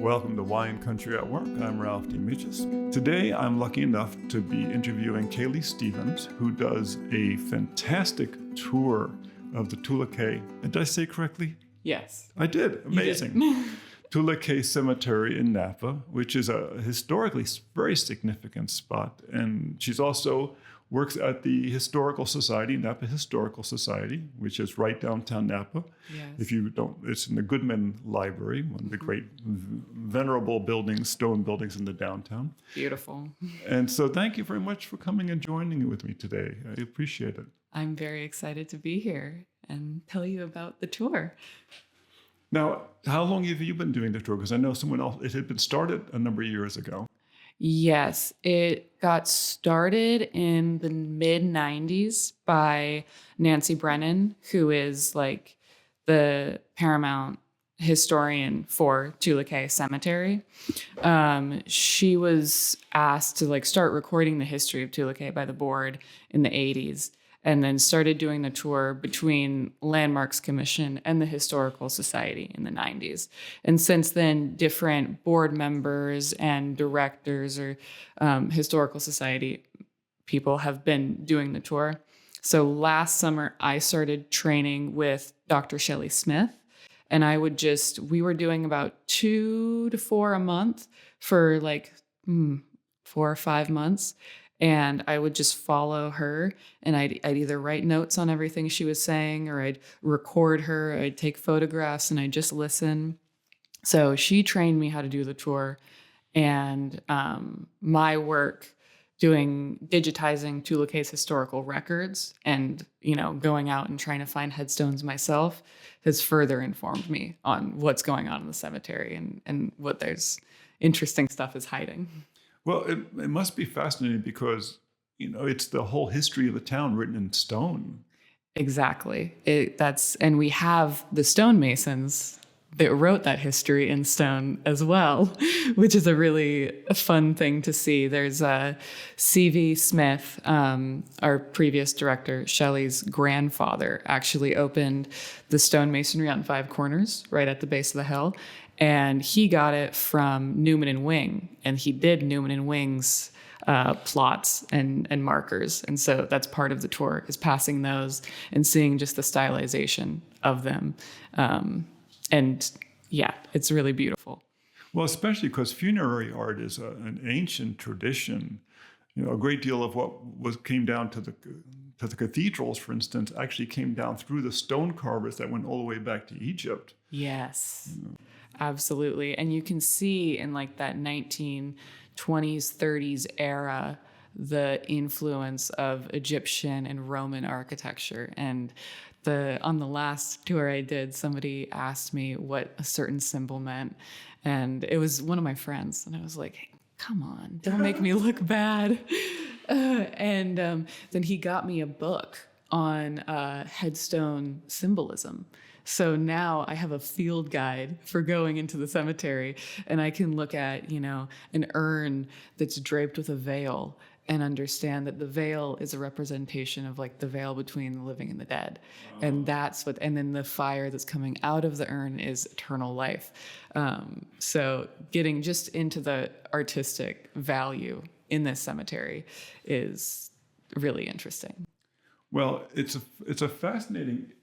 Welcome to Wine Country at Work. I'm Ralph DeAmicis. Today, I'm lucky enough to be interviewing Kaeli Stephens, who does a fantastic tour of the Tulocay. Did I say correctly? Yes. I did. Amazing. Tulocay Cemetery in Napa, which is a historically very significant spot. And she's also works at the Historical Society, Napa Historical Society, which is right downtown Napa. Yes. If you don't, it's in the Goodman Library, one of the great venerable buildings, stone buildings in the downtown. Beautiful. And so thank you very much for coming and joining with me today. I appreciate it. I'm very excited to be here and tell you about the tour. Now, how long have you been doing the tour? Because I know someone else, it had been started a number of years ago. Yes, it got started in the mid 90s by Nancy Brennan, who is like the paramount historian for Tulocay Cemetery. She was asked to like start recording the history of Tulocay by the board in the 80s, and then started doing the tour between Landmarks Commission and the Historical Society in the 90s. And since then, different board members and directors or Historical Society people have been doing the tour. So last summer, I started training with Dr. Shelley Smith, and we were doing about 2 to 4 a month for like 4 or 5 months. And I would just follow her, and I'd either write notes on everything she was saying, or I'd record her, I'd take photographs, and I'd just listen. So she trained me how to do the tour. And my work digitizing Tulocay's historical records and, going out and trying to find headstones myself has further informed me on what's going on in the cemetery and what there's interesting stuff is hiding. Well, it must be fascinating because, it's the whole history of the town written in stone. Exactly. And we have the stonemasons that wrote that history in stone as well, which is a really fun thing to see. There's C.V. Smith, our previous director, Shelley's grandfather, actually opened the stonemasonry on Five Corners, right at the base of the hill. And he got it from Newman and Wing, and he did Newman and Wing's plots and markers. And so that's part of the tour, is passing those and seeing just the stylization of them. And yeah, it's really beautiful. Well, especially because funerary art is an ancient tradition. A great deal of what came down to the cathedrals, for instance, actually came down through the stone carvers that went all the way back to Egypt. Yes. Absolutely. And you can see in like that 1920s, 30s era, the influence of Egyptian and Roman architecture. And on the last tour I did, somebody asked me what a certain symbol meant. And it was one of my friends. And I was like, hey, come on, don't make me look bad. And then he got me a book on headstone symbolism. So now I have a field guide for going into the cemetery, and I can look at, an urn that's draped with a veil and understand that the veil is a representation of like the veil between the living and the dead. And and then the fire that's coming out of the urn is eternal life. So getting just into the artistic value in this cemetery is really interesting. Well, it's a fascinating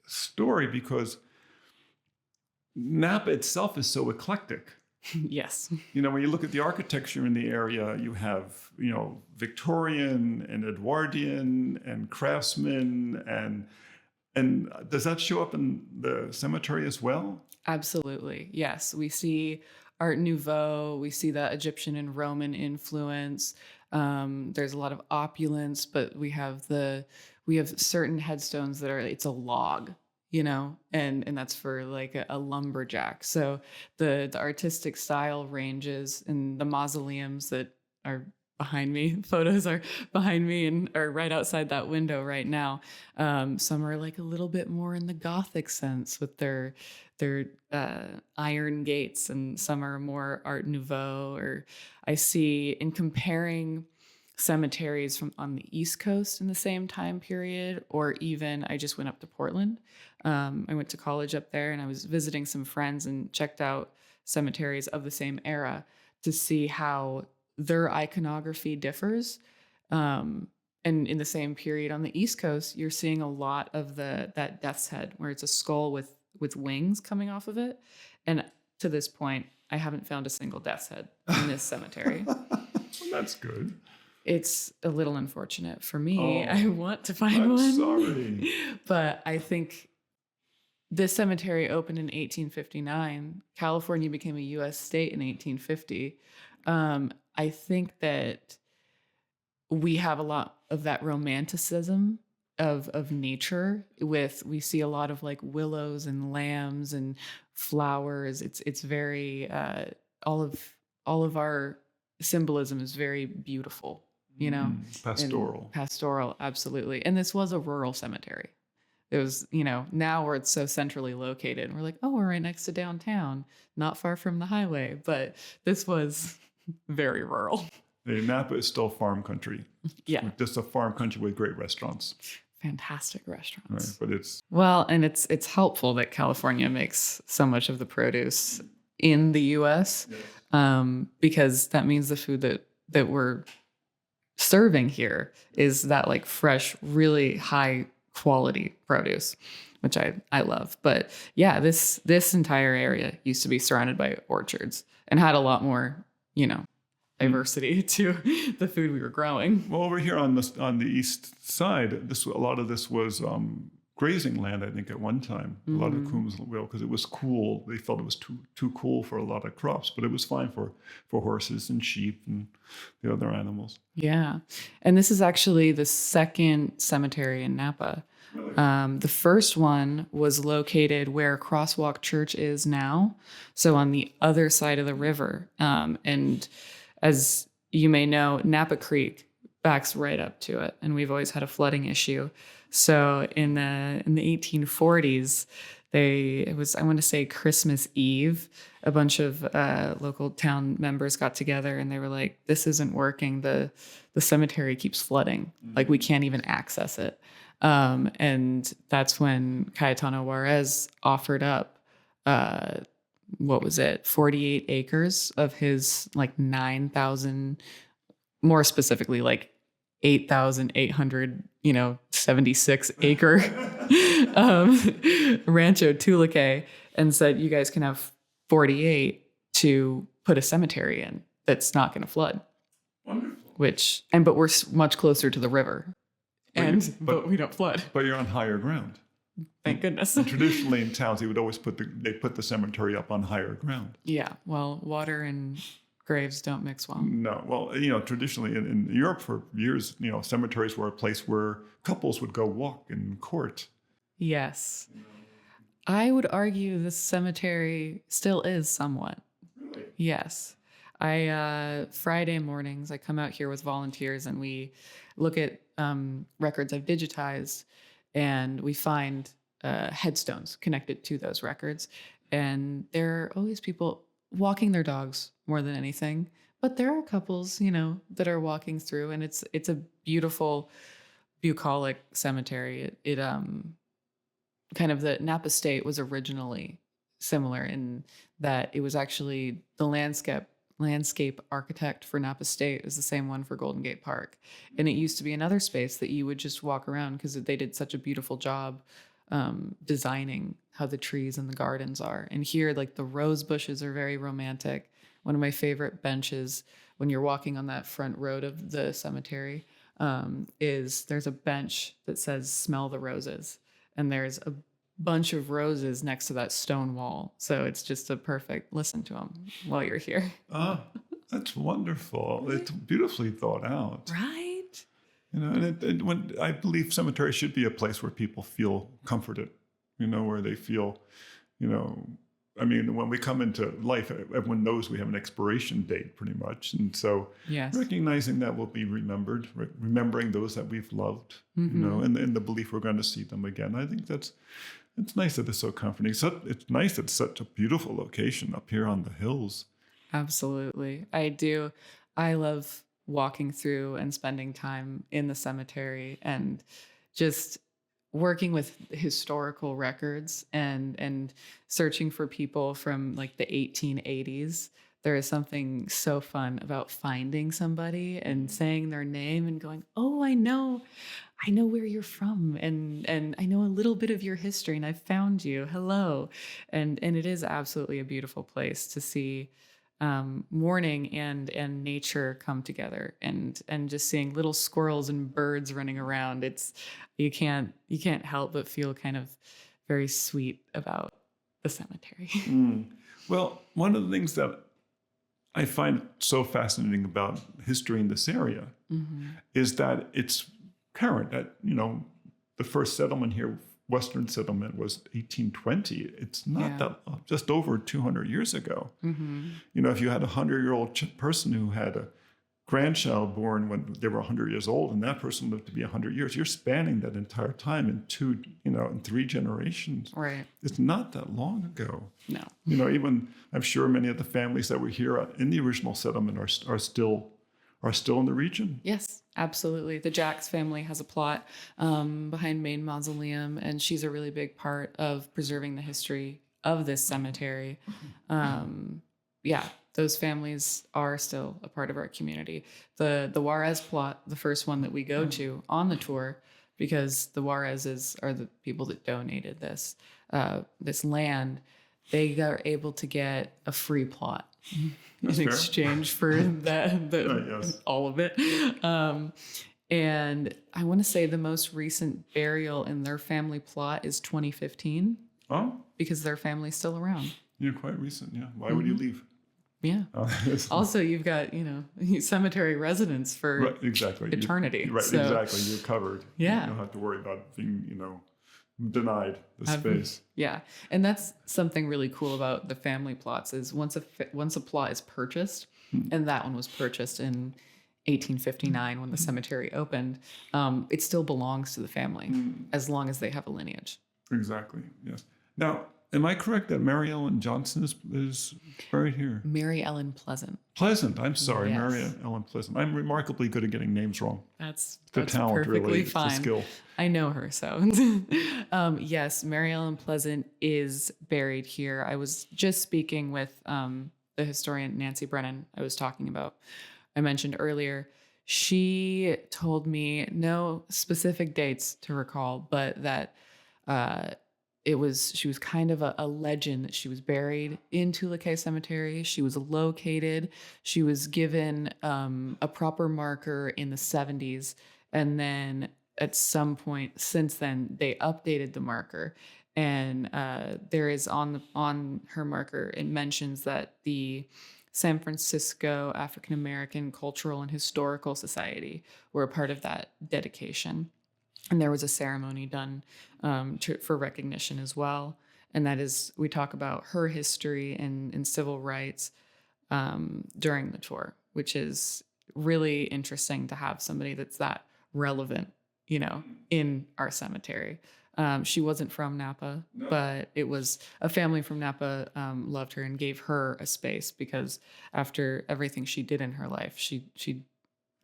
story because Napa itself is so eclectic. Yes. When you look at the architecture in the area, you have, Victorian and Edwardian and craftsman and does that show up in the cemetery as well? Absolutely. Yes. We see Art Nouveau, we see that Egyptian and Roman influence. There's a lot of opulence, but we have certain headstones it's a log, and that's for like a lumberjack. So the artistic style ranges, and the mausoleums that are behind me, photos are behind me and are right outside that window right now. Some are like a little bit more in the Gothic sense with their iron gates, and some are more Art Nouveau. Or I see, in comparing cemeteries from on the East Coast in the same time period, or even I just went up to Portland I went to college up there, and I was visiting some friends and checked out cemeteries of the same era to see how their iconography differs. And in the same period on the East Coast, you're seeing a lot of that death's head, where it's a skull with wings coming off of it. And to this point, I haven't found a single death's head in this cemetery. Well, that's good. It's a little unfortunate for me. Oh, I want to find I'm one. sorry. But I think this cemetery opened in 1859. California became a U.S. state in 1850. I think that we have a lot of that romanticism of nature. We see a lot of like willows and lambs and flowers. It's very all of our symbolism is very beautiful, you know. Pastoral. And pastoral, absolutely. And this was a rural cemetery. It was, now where it's so centrally located, we're like, oh, we're right next to downtown, not far from the highway. But this was very rural. Hey, Napa is still farm country. Yeah. Just a farm country with great restaurants. Fantastic restaurants. Right? But it's Well, and it's helpful that California makes so much of the produce in the U.S. Because that means the food that we're serving here is that like fresh, really high quality produce, which I love. But yeah, this entire area used to be surrounded by orchards and had a lot more, diversity to the food we were growing. well over here on the east side. A lot of this was grazing land. I think at one time, a lot of Coombs will because it was cool. They felt it was too cool for a lot of crops, but it was fine for horses and sheep and the other animals. Yeah. And this is actually the second cemetery in Napa. The first one was located where Crosswalk Church is now, so on the other side of the river. And as you may know, Napa Creek backs right up to it, and we've always had a flooding issue. So in the 1840s, I want to say Christmas Eve, a bunch of local town members got together and they were like, "This isn't working. The cemetery keeps flooding. Like we can't even access it." And that's when Cayetano Juarez offered up, 48 acres of his like 9,000, more specifically like 8,876 acre Rancho Tulocay, and said, "You guys can have 48 to put a cemetery in that's not going to flood." Wonderful. But we're much closer to the river. But we don't flood. But you're on higher ground. Thank goodness. And traditionally in towns, they would always put the cemetery up on higher ground. Yeah. Well, water and graves don't mix well. No. Well, traditionally in Europe for years, cemeteries were a place where couples would go walk and court. Yes. I would argue this cemetery still is somewhat. Really? Yes. Friday mornings, I come out here with volunteers and we look at records I've digitized, and we find headstones connected to those records. And there are always people walking their dogs more than anything. But there are couples, that are walking through, and it's a beautiful, bucolic cemetery. It kind of the Napa State was originally similar in that it was actually the landscape architect for Napa State is the same one for Golden Gate Park. And it used to be another space that you would just walk around because they did such a beautiful job designing how the trees and the gardens are. And here, like the rose bushes are very romantic. One of my favorite benches when you're walking on that front road of the cemetery there's a bench that says "Smell the Roses." And there's a bunch of roses next to that stone wall. So it's just a perfect listen to them while you're here. Ah, that's wonderful. It's beautifully thought out. Right? And when I believe cemeteries should be a place where people feel comforted, where they feel, when we come into life, everyone knows we have an expiration date pretty much. And so Yes. recognizing that we'll be remembered, remembering those that we've loved, and the belief we're going to see them again. I think it's nice that it's so comforting. It's nice it's such a beautiful location up here on the hills. Absolutely. I do. I love walking through and spending time in the cemetery, and just working with historical records and searching for people from like the 1880s, there is something so fun about finding somebody and saying their name and going, oh, I know where you're from, and I know a little bit of your history, and I found you. Hello. And it is absolutely a beautiful place to see mourning and nature come together, and just seeing little squirrels and birds running around. You can't help but feel kind of very sweet about the cemetery. Well, one of the things that I find so fascinating about history in this area is that it's current. That, the first settlement here, Western settlement, was 1820. It's not that just over 200 years ago. If you had a 100-year-old person who had a grandchild born when they were 100 years old, and that person lived to be 100 years, you're spanning that entire time in 3 generations. Right. It's not that long ago. No. Even I'm sure many of the families that were here in the original settlement are still in the region. Yes, absolutely. The Jacks family has a plot behind Main Mausoleum, and she's a really big part of preserving the history of this cemetery. Those families are still a part of our community. The Juarez plot, the first one that we go to on the tour, because the Juarezes are the people that donated this land. They are able to get a free plot in exchange for all of it. And I want to say the most recent burial in their family plot is 2015. Oh, because their family's still around. Yeah, quite recent. Yeah. Why would you leave? Yeah. Also, you've got, cemetery residents for eternity. Right. So, exactly. You're covered. Yeah. You don't have to worry about being, denied the space. Yeah. And that's something really cool about the family plots is once a plot is purchased, and that one was purchased in 1859 when the cemetery opened, it still belongs to the family as long as they have a lineage. Exactly. Yes. Now, am I correct that Mary Ellen Johnson is buried here? Mary Ellen Pleasant. Pleasant. I'm sorry, Yes. Mary Ellen Pleasant. I'm remarkably good at getting names wrong. That's talent, perfectly really. fine. It's a skill. I know her, so yes, Mary Ellen Pleasant is buried here. I was just speaking with the historian Nancy Brennan. I mentioned earlier. She told me no specific dates to recall, but that she was kind of a legend that she was buried in Tulocay Cemetery. She was located. She was given a proper marker in the 70s. And then at some point since then, they updated the marker. And there is on her marker, it mentions that the San Francisco African American Cultural and Historical Society were a part of that dedication. And there was a ceremony done for recognition as well. And that is, we talk about her history and civil rights during the tour, which is really interesting to have somebody that's that relevant, in our cemetery. She wasn't from Napa, but it was a family from Napa loved her and gave her a space because after everything she did in her life, she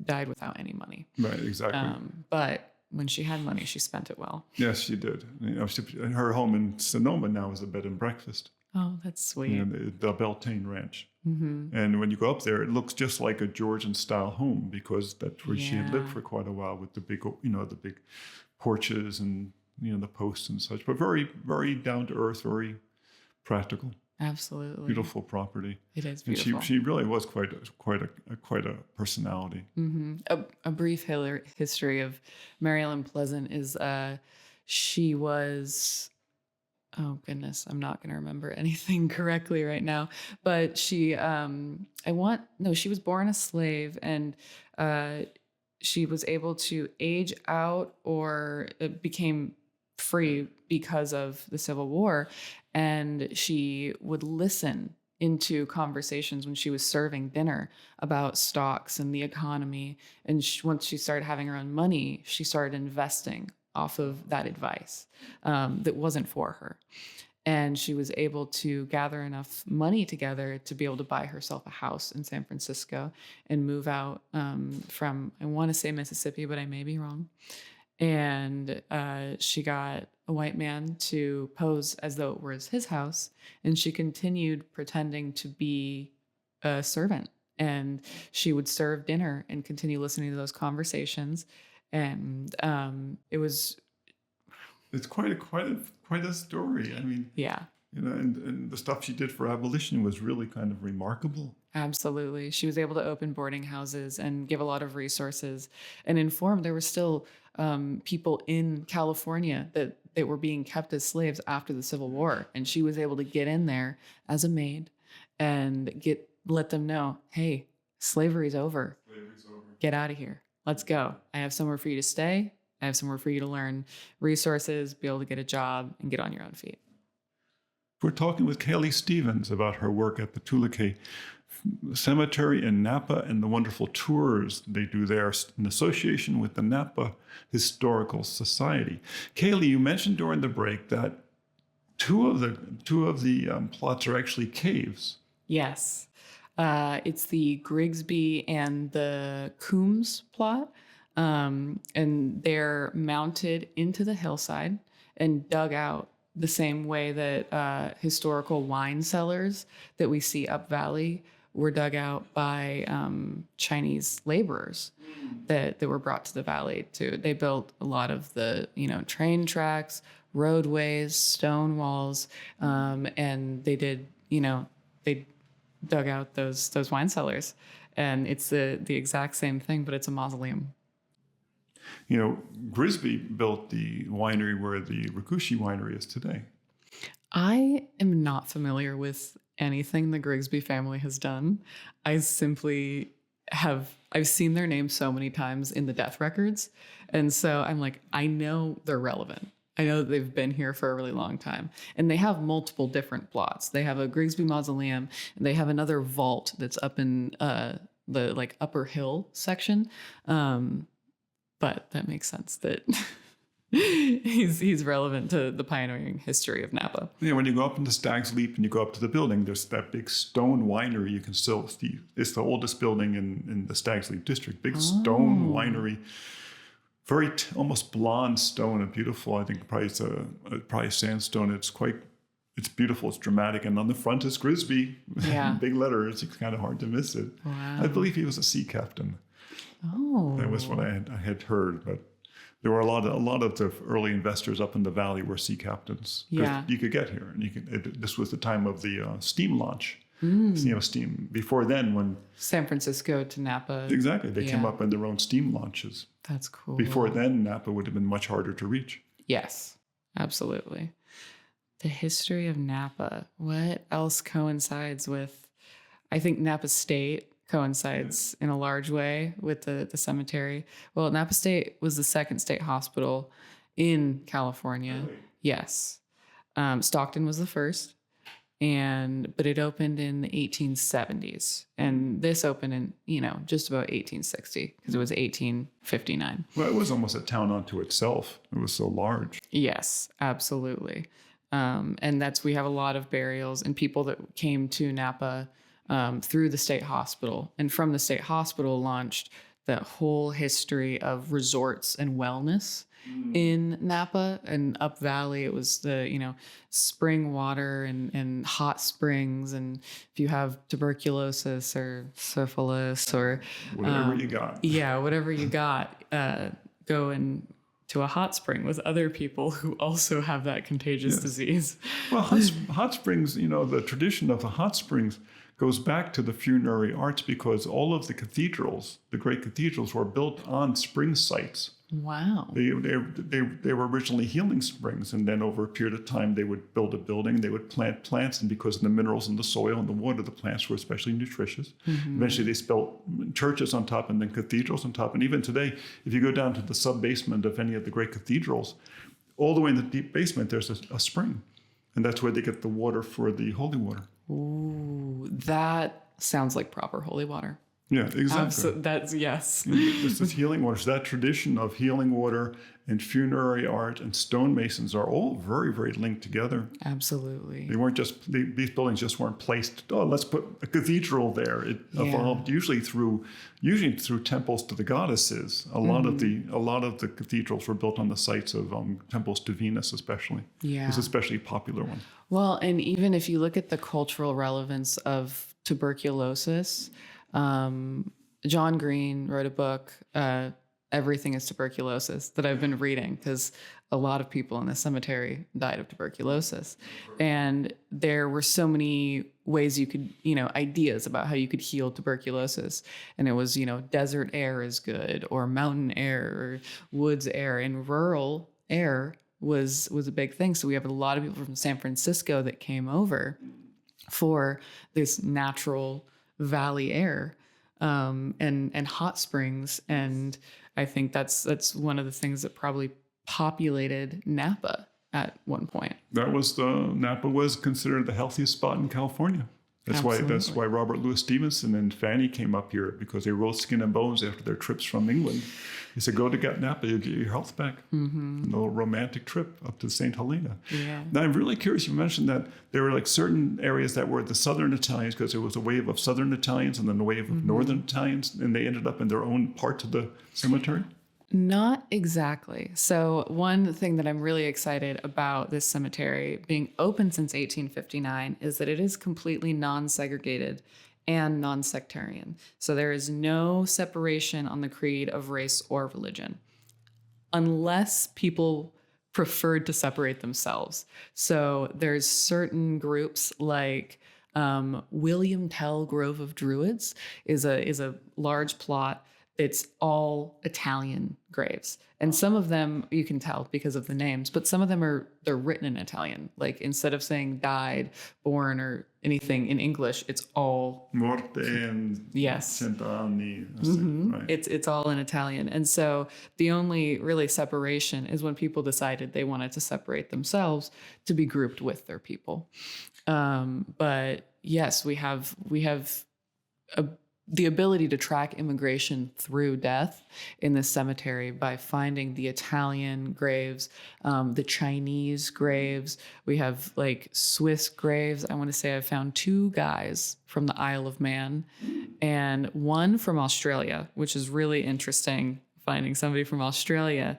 died without any money. Right, exactly. But when she had money, she spent it well. Yes, she did. Her home in Sonoma now is a bed and breakfast. Oh, that's sweet. The Beltane Ranch. And when you go up there, it looks just like a Georgian-style home because that's where she had lived for quite a while with the big, the big porches and the posts and such. But very, very down to earth, very practical. Absolutely. Beautiful property. It is beautiful. And she really was quite a personality. A brief history of Mary Ellen Pleasant is she was, oh goodness, I'm not going to remember anything correctly right now, but she was born a slave, and she was able to age out or became free because of the Civil War. And she would listen into conversations when she was serving dinner about stocks and the economy. And once she started having her own money, she started investing off of that advice that wasn't for her. And she was able to gather enough money together to be able to buy herself a house in San Francisco and move out from, I want to say Mississippi, but I may be wrong. And she got a white man to pose as though it was his house. And she continued pretending to be a servant. And she would serve dinner and continue listening to those conversations. And it's quite a story. I mean, yeah. And the stuff she did for abolition was really kind of remarkable. Absolutely. She was able to open boarding houses and give a lot of resources and inform. There were still people in California that they were being kept as slaves after the Civil War. And she was able to get in there as a maid and let them know, hey, slavery's over. Get out of here. Let's go. I have somewhere for you to stay. I have somewhere for you to learn resources, be able to get a job, and get on your own feet. We're talking with Kaeli Stephens about her work at the Tulocay Cemetery in Napa and the wonderful tours they do there in association with the Napa Historical Society. Kaeli, you mentioned during the break that two of the plots are actually caves. Yes. It's the Grigsby and the Coombs plot. And they're mounted into the hillside and dug out the same way that historical wine cellars that we see up valley were dug out by Chinese laborers that were brought to the valley too. They built a lot of the train tracks, roadways, stone walls, and they did they dug out those wine cellars, and it's the exact same thing, but it's a mausoleum. Grigsby built the winery where the Rikushi winery is today. I am not familiar with anything the Grigsby family has done. I've seen their name so many times in the death records. And so I'm like, I know they're relevant. I know that they've been here for a really long time. And they have multiple different plots. They have a Grigsby mausoleum, and they have another vault that's up in the upper hill section. But that makes sense that he's relevant to the pioneering history of Napa. Yeah, when you go up into Stag's Leap and you go up to the building, there's that big stone winery. You can still see. It's the oldest building in the Stag's Leap district. Big stone winery, very almost blonde stone and beautiful. I think probably sandstone. It's beautiful. It's dramatic, and on the front is Grigsby. Yeah. Big letters. It's kind of hard to miss it. Wow. I believe he was a sea captain. Oh, that was what I had heard, but there were a lot of the early investors up in the valley were sea captains. Yeah, you could get here, and this was the time of the steam launch. Steam before then, when San Francisco to Napa. Exactly, they came up in their own steam launches. That's cool. Before then, Napa would have been much harder to reach. Yes, absolutely. The history of Napa. What else coincides with? I think Napa State coincides in a large way with the cemetery. Well, Napa State was the second state hospital in California. Really? Yes. Stockton was the first, but it opened in the 1870s. And this opened in, just about 1860 because it was 1859. Well, it was almost a town unto itself. It was so large. Yes, absolutely. And we have a lot of burials and people that came to Napa through the state hospital, and from the state hospital launched that whole history of resorts and wellness in Napa. And up valley, it was the spring water and hot springs, and if you have tuberculosis or syphilis or whatever you got, whatever you got, go to a hot spring with other people who also have that contagious disease. Well, hot springs, the tradition of the hot springs goes back to the funerary arts, because all of the cathedrals, the great cathedrals, were built on spring sites. Wow. They were originally healing springs, and then over a period of time, they would build a building, they would plant plants, and because of the minerals in the soil and the water, the plants were especially nutritious. Mm-hmm. Eventually, they built churches on top and then cathedrals on top. And even today, if you go down to the sub-basement of any of the great cathedrals, all the way in the deep basement, there's a spring. And that's where they get the water for the holy water. Ooh, that sounds like proper holy water. Yeah, exactly. That's yes. This is healing water. So that tradition of healing water and funerary art and stonemasons are all very, very linked together. Absolutely. They weren't just, these buildings just weren't placed, oh, let's put a cathedral there. It evolved usually through temples to the goddesses. A lot of the cathedrals were built on the sites of temples to Venus, especially. Yeah. It's especially a popular one. Well, and even if you look at the cultural relevance of tuberculosis, John Green wrote a book, Everything is Tuberculosis, that I've been reading because a lot of people in the cemetery died of tuberculosis. And there were so many ways you could, ideas about how you could heal tuberculosis. And it was, desert air is good, or mountain air, or woods air, and rural air was a big thing. So we have a lot of people from San Francisco that came over for this natural valley air, and hot springs. And I think that's one of the things that probably populated Napa at one point. Napa was considered the healthiest spot in California. That's why Robert Louis Stevenson and Fanny came up here, because they wrote Skin and Bones after their trips from England. He said, go to Napa, you'll get your health back. A little romantic trip up to St. Helena. Yeah. Now, I'm really curious, you mentioned that there were like certain areas that were the Southern Italians, because there was a wave of Southern Italians and then a wave of Northern Italians, and they ended up in their own part of the cemetery? Not exactly. So one thing that I'm really excited about this cemetery being open since 1859 is that it is completely non-segregated and non-sectarian. So there is no separation on the creed of race or religion, unless people preferred to separate themselves. So there's certain groups like William Tell Grove of Druids is a large plot. It's all Italian graves. And some of them you can tell because of the names, but some of them they're written in Italian. Like instead of saying died, born, or anything in English, it's all Morte and Cent'anni. Right. It's all in Italian. And so the only really separation is when people decided they wanted to separate themselves to be grouped with their people. But yes, we have the ability to track immigration through death in this cemetery by finding the Italian graves, the Chinese graves. We have like Swiss graves. I want to say I found 2 guys from the Isle of Man and one from Australia, which is really interesting, finding somebody from Australia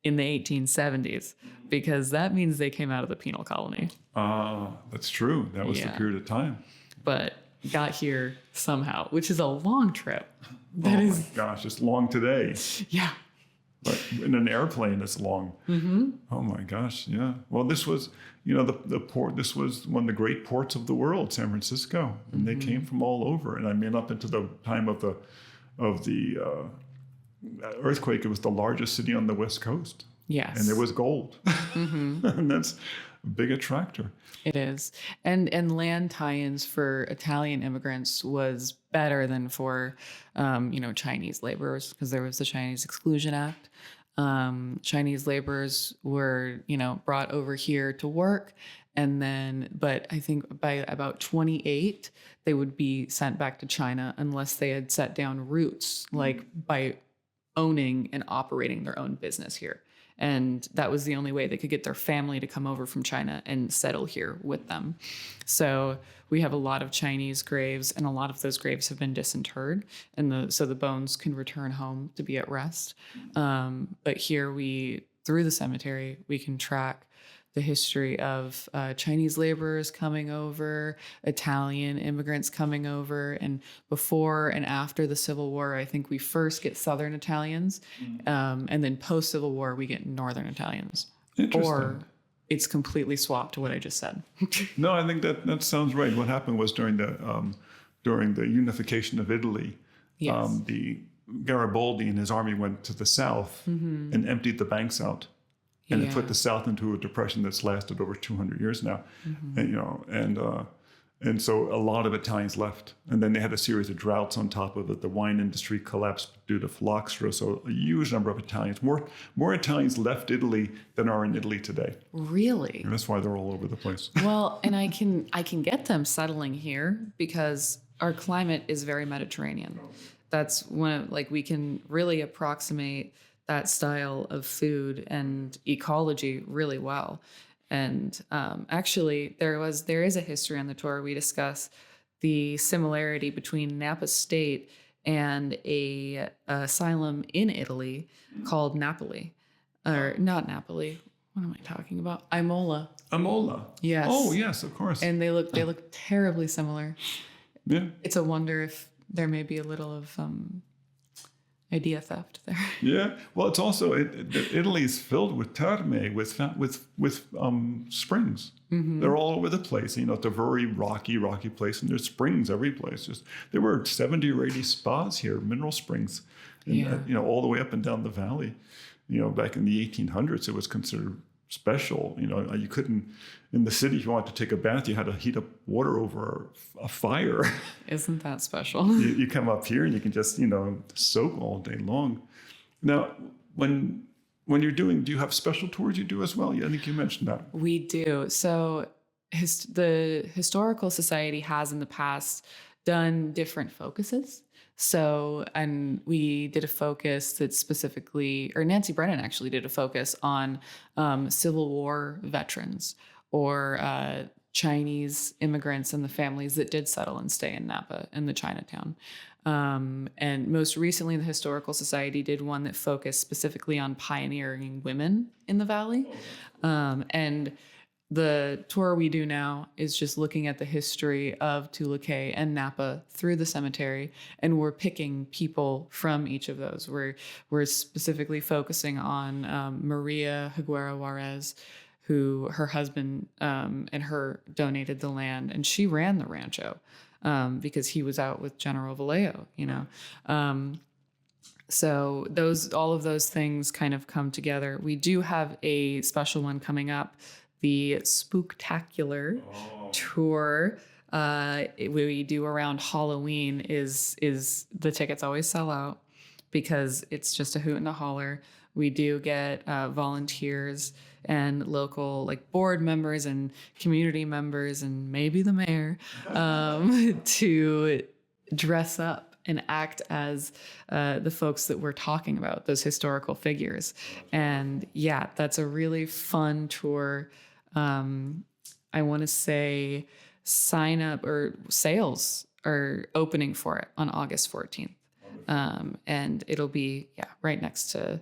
in the 1870s, because that means they came out of the penal colony. That's true. That was the period of time. But got here somehow, which is a long trip. My gosh, it's long today. Yeah. But in an airplane, it's long. Oh my gosh, yeah. Well, this was, the port. This was one of the great ports of the world, San Francisco, and they came from all over. And I mean, up into the time of the earthquake, it was the largest city on the West Coast. Yes. And there was gold, and that's a big attractor. It is. And land tie-ins for Italian immigrants was better than for, Chinese laborers, because there was the Chinese Exclusion Act. Chinese laborers were, brought over here to work. And then, but I think by about 28, they would be sent back to China unless they had set down roots, like by owning and operating their own business here. And that was the only way they could get their family to come over from China and settle here with them. So we have a lot of Chinese graves, and a lot of those graves have been disinterred, and so the bones can return home to be at rest. But here through the cemetery, we can track the history of Chinese laborers coming over, Italian immigrants coming over, and before and after the Civil War, I think we first get Southern Italians, and then post-Civil War, we get Northern Italians. Interesting. Or it's completely swapped to what I just said. No, I think that sounds right. What happened was during the unification of Italy, Yes. the Garibaldi and his army went to the south and emptied the banks out. And it put the South into a depression that's lasted over 200 years now, and so a lot of Italians left, and then they had a series of droughts on top of it. The wine industry collapsed due to phylloxera, so a huge number of Italians, more Italians left Italy than are in Italy today. Really? And that's why they're all over the place. Well, and I can get them settling here because our climate is very Mediterranean. That's one of, like, we can really approximate that style of food and ecology really well. And actually, there is a history on the tour. We discuss the similarity between Napa State and a asylum in Italy called Napoli, or not Napoli. What am I talking about? Imola. Imola. Yes. Oh, yes, of course. And they look terribly similar. Yeah. It's a wonder if there may be a little of idea theft there. Yeah. Well, it's also Italy is filled with terme, with springs. Mm-hmm. They're all over the place. You know, it's a very rocky place, and there's springs every place. There were 70 or 80 spas here, mineral springs, and, you know, all the way up and down the valley. You know, back in the 1800s, it was considered special. You know, you couldn't, in the city, if you wanted to take a bath, you had to heat up water over a fire. Isn't that special? You come up here and you can just, you know, soak all day long. Now, when you're do you have special tours you do as well? Yeah, I think you mentioned that. We do. So the Historical Society has in the past done different focuses. So, and we did a focus that specifically, or Nancy Brennan actually did a focus on Civil War veterans or Chinese immigrants and the families that did settle and stay in Napa and the Chinatown. And most recently, the Historical Society did one that focused specifically on pioneering women in the valley. And the tour we do now is just looking at the history of Tulocay and Napa through the cemetery, and we're picking people from each of those. We're specifically focusing on Maria Higuera Juarez, who her husband and her donated the land, and she ran the rancho because he was out with General Vallejo, you know. So all of those things kind of come together. We do have a special one coming up. The Spooktacular tour we do around Halloween is the tickets always sell out because it's just a hoot and a holler. We do get volunteers and local like board members and community members and maybe the mayor to dress up and act as the folks that we're talking about, those historical figures. And yeah, that's a really fun tour. I want to say sign up or sales are opening for it on August 14th. And it'll be, right next to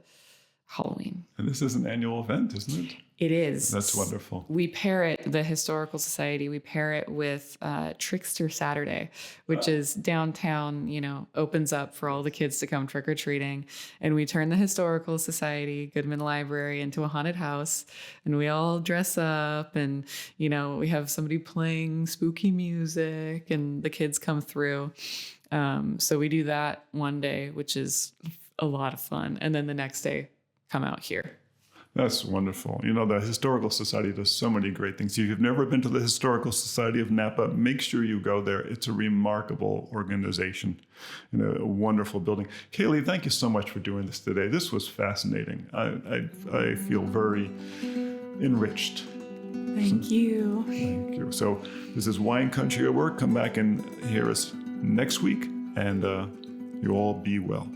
Halloween. And this is an annual event, isn't it? It is. That's wonderful. We pair it, the Historical Society, we pair it with Trickster Saturday, which is downtown, you know, opens up for all the kids to come trick-or-treating. And we turn the Historical Society, Goodman Library, into a haunted house. And we all dress up and, you know, we have somebody playing spooky music and the kids come through. So we do that one day, which is a lot of fun. And then the next day, come out here. That's wonderful. You know, the Historical Society does so many great things. If you've never been to the Historical Society of Napa, make sure you go there. It's a remarkable organization and a wonderful building. Kaeli, thank you so much for doing this today. This was fascinating. I feel very enriched. Thank you. Thank you. So this is Wine Country at Work. Come back and hear us next week, and you all be well.